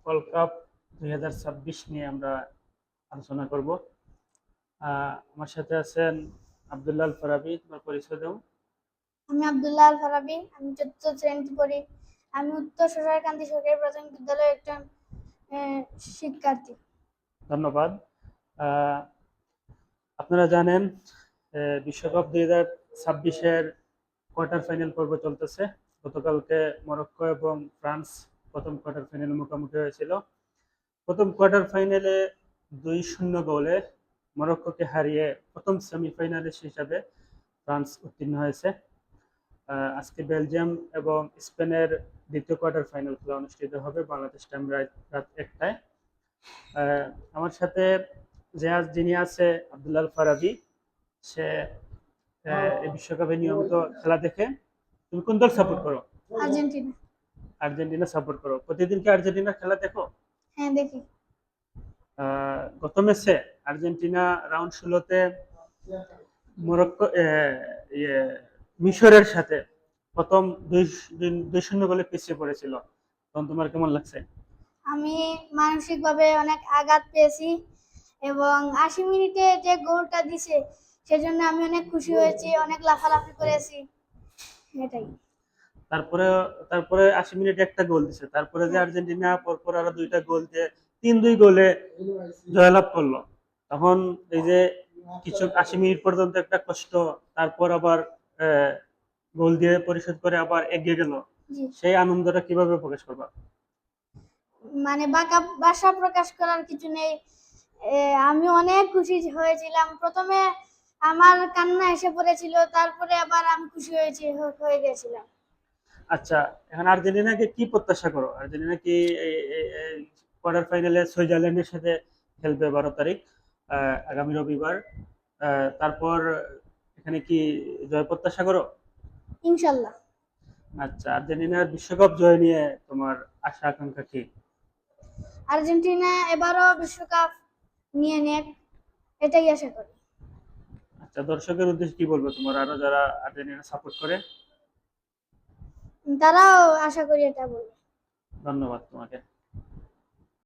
World cup 2026 নিয়ে আমরা আলোচনা করব। আমার সাথে আছেন আব্দুল্লাহ আল ফারাবি। তোমার পরিচয় দাও। আমি আব্দুল্লাহ আল ফারাবি। আমি ৪র্থ শ্রেণীতে পড়ি। আমি উত্তর সরকারকান্দি সরকারি প্রাথমিক বিদ্যালয়ের একজন শিক্ষার্থী। ধন্যবাদ। আপনারা জানেন বিশ্বকাপ 2026-এর কোয়ার্টার ফাইনাল পর্ব চলতেছে। গতকালকে মরক্কো এবং ফ্রান্স প্রথম কোয়ার্টার ফাইনালে মুখোমুখি হয়েছিল। প্রথম কোয়ার্টার ফাইনালে 2-0 গোলে মরক্কোকে হারিয়ে প্রথম সেমিফাইনালিস্ট হিসাবে ফ্রান্স উত্তীর্ণ হয়েছে। আজকে বেলজিয়াম এবং স্পেনের দ্বিতীয় কোয়ার্টার ফাইনাল খেলা অনুষ্ঠিত হবে বাংলাদেশ টাইম রাত 1টায়। আমার সাথে যিনি আছে আব্দুল্লাহ আল ফারাবি। সে এই বিশ্বকাপে নিয়মিত খেলা দেখে। তুমি কোন দল সাপোর্ট করো? আর্জেন্টিনা। আর্জেন্টিনা সাপোর্ট করো। প্রতিদিন কি আর্জেন্টিনার খেলা দেখো? হ্যাঁ, দেখি। গত ম্যাচে আর্জেন্টিনা রাউন্ড 16-তে মরক্কো মিশরের সাথে প্রথম 2-0 গোলে পিছিয়ে পড়েছিল। তখন তোমার কেমন লাগছে? আমি মানসিকভাবে অনেক আঘাত পেয়েছি এবং 80 মিনিটে যে গোলটা দিছে সেজন্য আমি অনেক খুশি হয়েছি, অনেক লাফালাফি করেছি। এটাই। তারপরে 80 মিনিটে একটা গোল দিছে। তারপরে যে আর্জেন্টিনা পরপর আরো 2টা গোল দিয়ে 3-2 গোলে জয়লাভ করলো। তখন এই যে কিছু 80 মিনিট পর্যন্ত একটা কষ্ট, তারপর আবার গোল দিয়ে পরিশোধ করে আবার এগিয়ে গেল। সেই আনন্দটা কিভাবে প্রকাশ করবা? মানে ভাষা প্রকাশ করার কিছু নেই। আমি অনেক খুশি হয়েছিলাম। প্রথমে আমার কান্না এসে পড়েছিল, তারপরে আবার আমি খুশি হয়ে গেছিলাম। আচ্ছা, এখন আর্জেন্টিনাকে কি প্রত্যাশা করো? আর্জেন্টিনা কি কোয়ার্টার ফাইনালে সুইজারল্যান্ডের সাথে খেলবে 12 তারিখ, আগামী রবিবার। তারপর এখানে কি জয় প্রত্যাশা করো? ইনশাল্লাহ। আচ্ছা, আর্জেন্টিনার বিশ্বকাপ জয় নিয়ে তোমার আশা আকাঙ্ক্ষা কি? আর্জেন্টিনা এবারও বিশ্বকাপ নিয়ে নেক, এটাই আশা করি। আচ্ছা, দর্শকের উদ্দেশ্যে কি বলবো তোমার, আরো যারা আর্জেন্টিনা সাপোর্ট করে? তারাও আশা করি এটা বলবে। ধন্যবাদ তোমাকে।